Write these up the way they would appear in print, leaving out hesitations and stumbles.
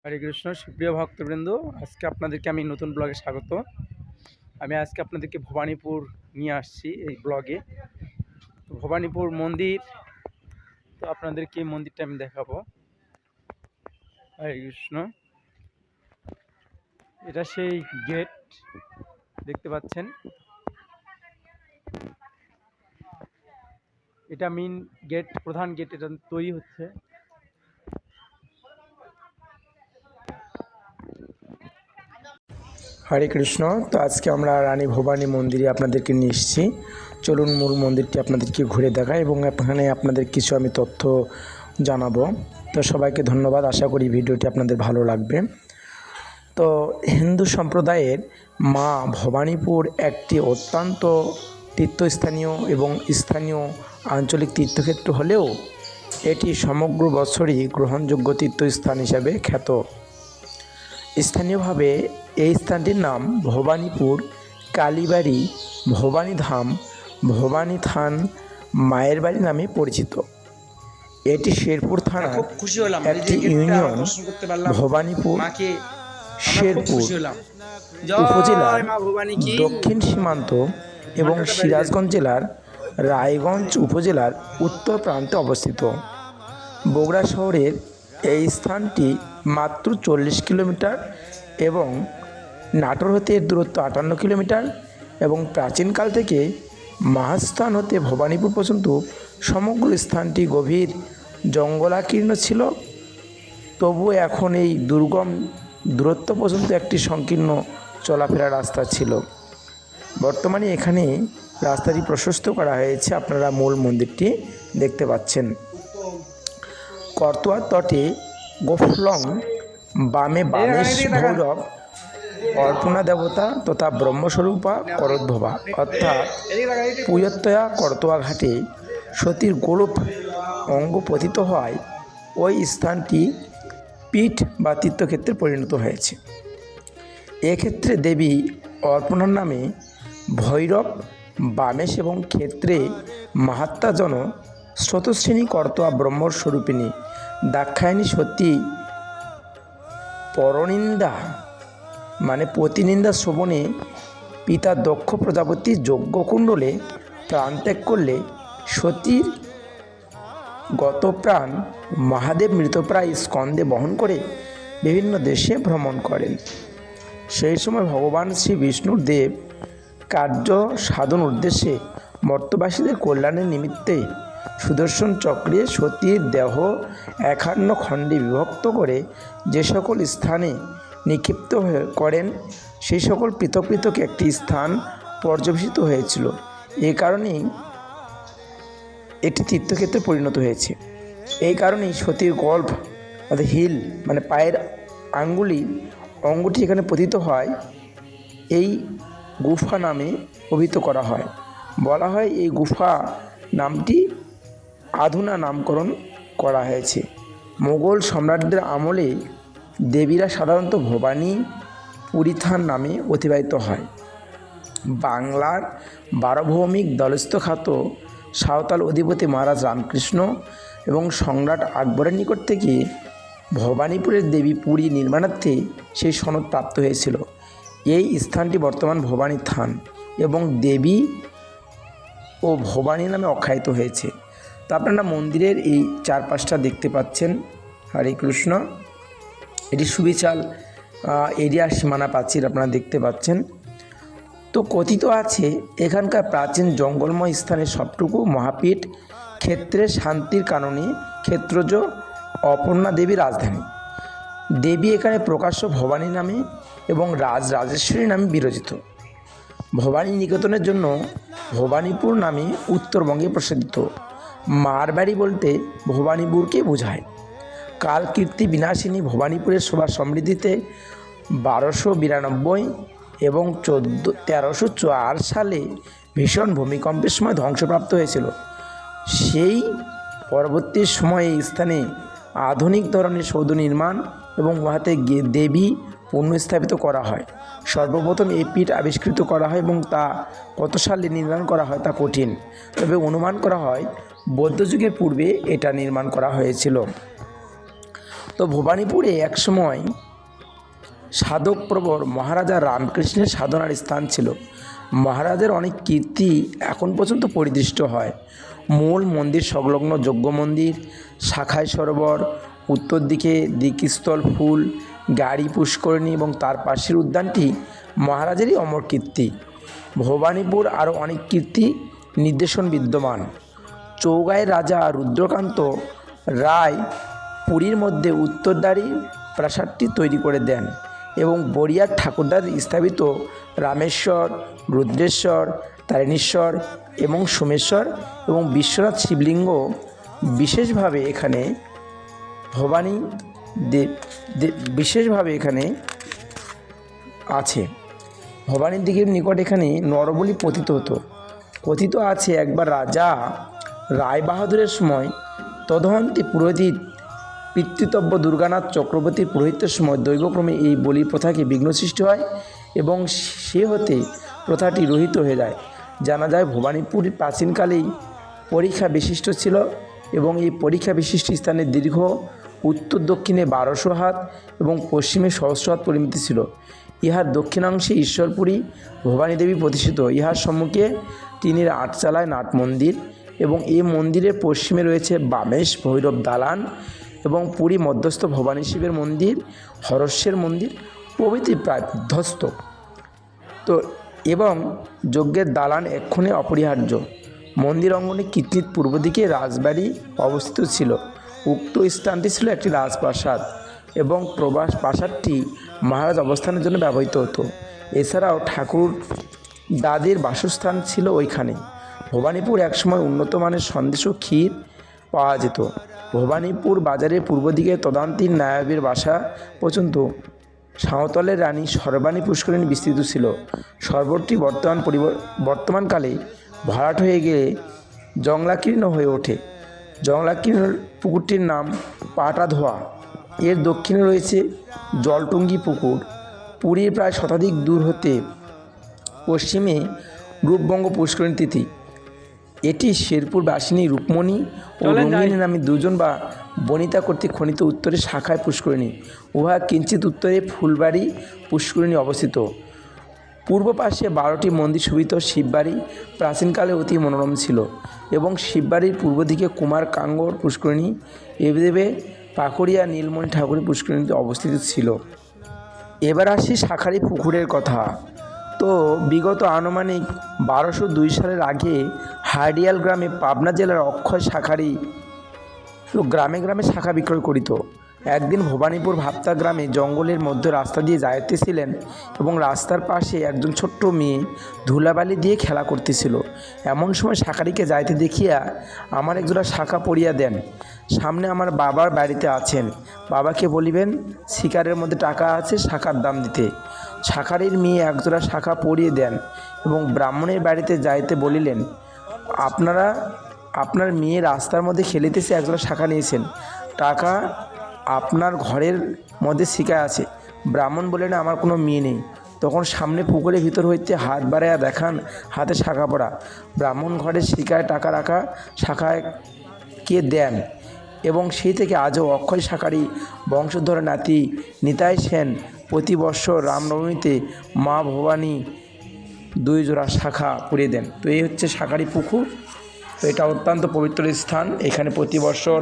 হরে কৃষ্ণ সুপ্রিয় ভক্তবৃন্দ, আজকে আপনাদেরকে আমি নতুন ব্লগে স্বাগত। আমি আজকে আপনাদেরকে ভবানীপুর নিয়ে আসছি এই ব্লগে। তো ভবানীপুর মন্দির, তো আপনাদেরকে এই মন্দিরটা আমি দেখাবো। হরে কৃষ্ণ, এটা সেই গেট দেখতে পাচ্ছেন, এটা মেইন গেট, প্রধান গেট, এটা তৈরি হচ্ছে। হরে কৃষ্ণ। তো আজকে আমরা রানী ভবানী মন্দিরে আপনাদেরকে নিয়ে এসেছি। চলুন মূল মন্দিরটি আপনাদেরকে ঘুরে দেখাই এবং এখানে আপনাদের কিছু আমি তথ্য জানাবো। তো সবাইকে ধন্যবাদ, আশা করি ভিডিওটি আপনাদের ভালো লাগবে। তো হিন্দু সম্প্রদায়ের মা ভবানীপুর একটি অত্যন্ত তীর্থস্থানীয় এবং স্থানীয় আঞ্চলিক তীর্থক্ষেত্র হলেও এটি সমগ্র বছরই গ্রহণযোগ্য তীর্থস্থান হিসাবে খ্যাত। স্থানীয়ভাবে এই স্থানটির নাম ভবানীপুর, কালীবাড়ি, ভবানীধাম, ভবানী থান, মায়ের বাড়ি নামে পরিচিত। এটি শেরপুর থানার একটি ইউনিয়ন। ভবানীপুর শেরপুর উপজেলার দক্ষিণ সীমান্ত এবং সিরাজগঞ্জ জেলার রায়গঞ্জ উপজেলার উত্তর প্রান্তে অবস্থিত। বগুড়া শহরের এই স্থানটি মাত্র 40 কিলোমিটার এবং নাটোর হতে এর দূরত্ব 58 কিলোমিটার এবং প্রাচীনকাল থেকে মহাস্থান হতে ভবানীপুর পর্যন্ত সমগ্র স্থানটি গভীর জঙ্গলাকীর্ণ ছিল। তবু এখন এই দুর্গম দূরত্ব পর্যন্ত একটি সংকীর্ণ চলাফেরার রাস্তা ছিল। বর্তমানে এখানে রাস্তাটি প্রশস্ত করা হয়েছে, আপনারা মূল মন্দিরটি দেখতে পাচ্ছেন। করতোয়ার তটে গোফলং, বামে বামেশ ভৈরব, অর্পণা দেবতা তথা ব্রহ্মস্বরূপা করোদ্ভবা অর্থাৎ পুয়ত্তয়া করতোয়া ঘাটে সতীর গোলপ অঙ্গ পতিত হওয়ায় ওই স্থানটি পীঠ বা তীর্থক্ষেত্রে পরিণত হয়েছে। এক্ষেত্রে দেবী অর্পণার নামে ভৈরব, বামেশ এবং ক্ষেত্রে মাহাত্মাজন স্রোতশ্রেণী করতোয়া ব্রহ্মস্বরূপিণী দাক্ষায়ণী সতী পরনিন্দা মানে প্রতিনিন্দা শ্রবণে পিতা দক্ষ প্রজাপতির যজ্ঞকুণ্ডলে প্রাণত্যাগ করলে সতীর গতপ্রাণ মহাদেব মৃতপ্রায় স্কন্ধে বহন করে বিভিন্ন দেশে ভ্রমণ করেন। সেই সময় ভগবান শ্রী বিষ্ণুর দেব কার্য সাধন উদ্দেশ্যে মর্ত্যবাসীদের কল্যাণের নিমিত্তে সুদর্শন চক্রে সতীর দেহ 51 খণ্ডে বিভক্ত করে যে সকল স্থানে নিক্ষিপ্ত করেন সেই সকল পৃথক পৃথক একটি স্থান পর্যবেসিত হয়েছিল। এই কারণেই এটি তীর্থক্ষেত্রে পরিণত হয়েছে। এই কারণেই সতীর গল্ফ অর্থাৎ হিল মানে পায়ের অঙ্গটি এখানে পতিত হয়, এই গুফা নামে অভিহিত করা হয়। বলা হয় এই গুফা নামটি আধুনা নামকরণ করা হয়েছে। মোগল সম্রাটদের আমলে দেবীরা সাধারণত ভবানী, পুরীথান নামে অতিবাহিত হয়। বাংলার 12 ভৌমিক দলস্থ খ্যাত সাঁওতাল অধিপতি মহারাজ রামকৃষ্ণ এবং সম্রাট আকবরের নিকট থেকে ভবানীপুরের দেবী পুরী নির্মাণার্থে সেই সনদ প্রাপ্ত হয়েছিল। এই স্থানটি বর্তমান ভবানী থান এবং দেবী ও ভবানী নামে আখ্যায়িত হয়েছে। তো আপনারা মন্দিরের এই চারপাশটা দেখতে পাচ্ছেন। হরে কৃষ্ণ, এটি সুবিশাল এরিয়ার সীমানা প্রাচীর আপনারা দেখতে পাচ্ছেন। তো কথিত আছে এখানকার প্রাচীন জঙ্গলময় স্থানের সবটুকু মহাপীঠ ক্ষেত্রের শান্তির কারণে ক্ষেত্রজ অপর্ণা দেবী রাজধানী। দেবী এখানে প্রকাশ্য ভবানী নামে এবং রাজরাজেশ্বরী নামে বিরাজিত। ভবানী নিকেতনের জন্য ভবানীপুর নামে উত্তরবঙ্গে প্রসিদ্ধ। মার বাড়ি বলতে ভবানীপুরকে বোঝায়। কালকীর্তি বিনাশিনী ভবানীপুরের শোভা সমৃদ্ধিতে 1292 এবং 1304 সালে ভীষণ ভূমিকম্পের সময় ধ্বংসপ্রাপ্ত হয়েছিল। সেই পরবর্তী সময়ে এই স্থানে আধুনিক ধরনের সৌধ নির্মাণ এবং উহাতে দেবী পুনঃস্থাপিত করা হয়। সর্বপ্রথম এই পীঠ আবিষ্কৃত করা হয় এবং তা কত সালে নির্মাণ করা হয় তা কঠিন, তবে অনুমান করা হয় বৌদ্ধ যুগের পূর্বে এটা নির্মাণ করা হয়েছিল। তো ভবানীপুরে একসময় সাধক প্রবর মহারাজা রামকৃষ্ণের সাধনার স্থান ছিল। মহারাজের অনেক কীর্তি এখন পর্যন্ত পরিদৃষ্ট হয়। মূল মন্দির সংলগ্ন যজ্ঞ মন্দির, শাখায় সরোবর, উত্তর দিকে দিকস্থল ফুল, গাড়ি পুষ্করিণী এবং তার পাশের উদ্যানটি মহারাজেরই অমর কীর্তি। ভবানীপুর আরও অনেক কীর্তি নিদর্শন বিদ্যমান। চৌগাঁয়ের রাজা রুদ্রকান্ত রায় পুরীর মধ্যে উত্তরদ্বারী প্রাসাদটি তৈরি করে দেন এবং বড়িয়ার ঠাকুরদার স্থাপিত রামেশ্বর, রুদ্রেশ্বর, তারিণীশ্বর এবং সোমেশ্বর এবং বিশ্বনাথ শিবলিঙ্গ বিশেষভাবে এখানে ভবানী বিশেষভাবে এখানে আছে। ভবানীর দিঘির নিকট এখানে নরবলি পতিত হতো। কথিত আছে একবার রাজা রায়বাহাদুরের সময় তদন্তে পুরোহিত পিতৃতব্য দুর্গানাথ চক্রবর্তীর পুরোহিতের সময় দৈবক্রমে এই বলি প্রথাকে বিঘ্ন সৃষ্টি হয় এবং সে হতে প্রথাটি রহিত হয়ে যায়। জানা যায় ভবানীপুর প্রাচীনকালেই পরীক্ষা বিশিষ্ট ছিল এবং এই পরীক্ষা বিশিষ্ট স্থানের দীর্ঘ উত্তর দক্ষিণে 1200 হাত এবং পশ্চিমে সহস্র হাত পরিমিতি ছিল। ইহার দক্ষিণাংশে ঈশ্বরপুরী ভবানী দেবী প্রতিষ্ঠিত। ইহার সম্মুখে টিনের আটচালায় নাট মন্দির এবং এই মন্দিরের পশ্চিমে রয়েছে বামেশ ভৈরব দালান এবং পুরী মধ্যস্থ ভবানী শিবের মন্দির, হরস্যের মন্দির প্রভৃতি প্রায় বিধ্বস্ত। তো এবং যজ্ঞের দালান এক্ষণে অপরিহার্য। মন্দির অঙ্গনে কীর্তির পূর্ব দিকে রাজবাড়ি অবস্থিত ছিল। উক্ত স্থানটি ছিল একটি রাজপ্রাসাদ এবং প্রাসাদটি মহারাজ অবস্থানের জন্য ব্যবহৃত হতো। এছাড়াও ঠাকুর দাদের বাসস্থান ছিল ওইখানে। ভবানীপুর একসময় উন্নত মানের সন্দেশ ও ক্ষীর পাওয়া যেত। ভবানীপুর বাজারের পূর্ব দিকে তদানীন্তন নায়বের বাসা পর্যন্ত সাঁওতালের রানী সর্বাণী পুষ্করিণী বিস্তৃত ছিল। সরোবরটি বর্তমানকালে ভরাট হয়ে গিয়ে জংলাকীর্ণ হয়ে ওঠে। জংলাকীর্ণ পুকুরটির নাম পাটাধোয়া। এর দক্ষিণে রয়েছে জলটুঙ্গি পুকুর। পুরীর প্রায় শতাধিক দূর হতে পশ্চিমে রূপবঙ্গ পুষ্করিণী তিথি। এটি শেরপুর বাসিনী রূপমণি ও রঙ্গিনী নামে দুজন বা বনিতা কর্তৃক খনিত উত্তরে শাখায় পুষ্করিণী, উহা কিঞ্চিত উত্তরে ফুলবাড়ি পুষ্করিণী অবস্থিত। পূর্ব পাশে 12টি মন্দির শোভিত শিববাড়ি প্রাচীনকালে অতি মনোরম ছিল এবং শিববাড়ির পূর্ব দিকে কুমার কাঙ্গর পুষ্করিণী এদেবে পাকুড়িয়া নীলমণি ঠাকুরের পুষ্করিণীতে অবস্থিত ছিল। এবার আসি শাঁখারি পুকুরের কথা। তো বিগত আনুমানিক 1202 সালের আগে হার্ডিয়াল গ্রামে পাবনা জেলার অক্ষয় শাঁখারি গ্রামে গ্রামে শাঁখা বিক্রয় করিত। একদিন ভবানীপুর ভাপ্তা গ্রামে জঙ্গলের মধ্যে রাস্তা দিয়ে যাইতেছিলেন এবং রাস্তার পাশে একজন ছোট্ট মেয়ে ধুলাবালি দিয়ে খেলা করতেছিল। এমন সময় শাঁখারিকে যাইতে দেখিয়া আমার একজোড়া শাঁখা পরিয়া দেন। সামনে আমার বাবার বাড়িতে আছেন, বাবাকে বলিবেন শিকারের মধ্যে টাকা আছে, শাঁখার দাম দিতে। শাঁখারির মেয়ে একজোড়া শাঁখা পরিয়ে দেন এবং ব্রাহ্মণের বাড়িতে যাইতে বলিলেন, আপনার মেয়ে রাস্তার মধ্যে খেলিতেছে, একজোড়া শাঁখা নিয়েছেন, টাকা আপনার ঘরের মধ্যে শিকায় আছে। ব্রাহ্মণ বললেন, আমার কোনো মেয়ে নেই। তখন সামনে পুকুরের ভিতর হইতে হাত বাড়াইয়া দেখান হাতে শাঁখা পড়া। ব্রাহ্মণ ঘরের শিকায় টাকা রাখা শাঁখায় কে দেন এবং সেই থেকে আজও অক্ষয় শাঁখারি বংশধর নাতি নিতাই সেন প্রতি বৎসর রামনবমীতে মা ভবানী 2 জোড়া শাঁখা পরিয়ে দেন। তো এই হচ্ছে শাঁখারি পুকুর। তো এটা অত্যন্ত পবিত্র স্থান। এখানে প্রতি বৎসর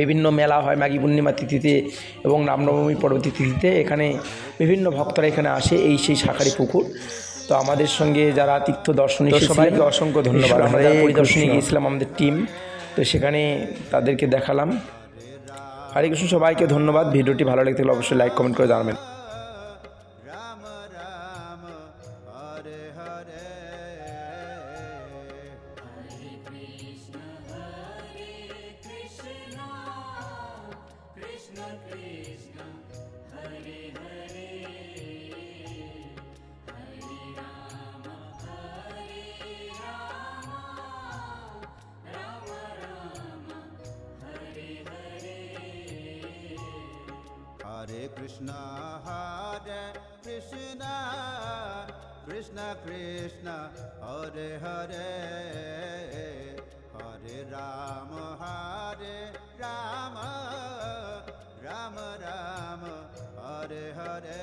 বিভিন্ন মেলা হয় মাঘী পূর্ণিমা তিথিতে এবং রামনবমী পরবর্তী তিথিতে। এখানে বিভিন্ন ভক্তরা এখানে আসে, এই সেই শাঁখারি পুকুর। তো আমাদের সঙ্গে যারা তীর্থ দর্শনী সবাইকে অসংখ্য ধন্যবাদ। আমরা পরিদর্শনে গিয়েছিলাম আমাদের টিম, তো সেখানে তাদেরকে দেখালাম। হরে কৃষ্ণ, সবাইকে ধন্যবাদ। ভিডিওটি ভালো লাগতে হলে অবশ্যই লাইক কমেন্ট করে জানাবেন। Hare Krishna, Krishna Krishna, Hare Hare, Hare Rama, Ram Ram Hare Hare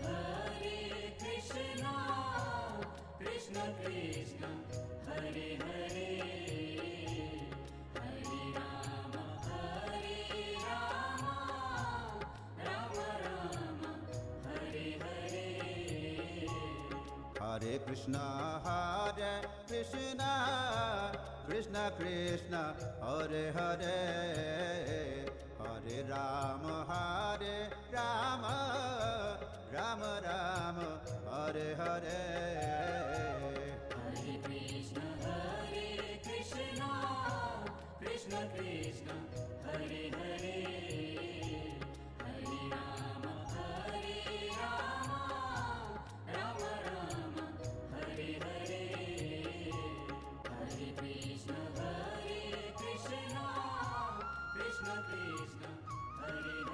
Hare Krishna, Krishna Krishna, Hare Hare, Hare Rama, Rama Rama, Hare Hare. Hare Krishna Krishna Krishna Hare Hare Hare Rama Rama Rama Hare Hare Hare Krishna, Krishna Krishna, Hare Hare, Hare Rama, Rama Rama, Hare Hare. Hare Krishna, Krishna Krishna, Hare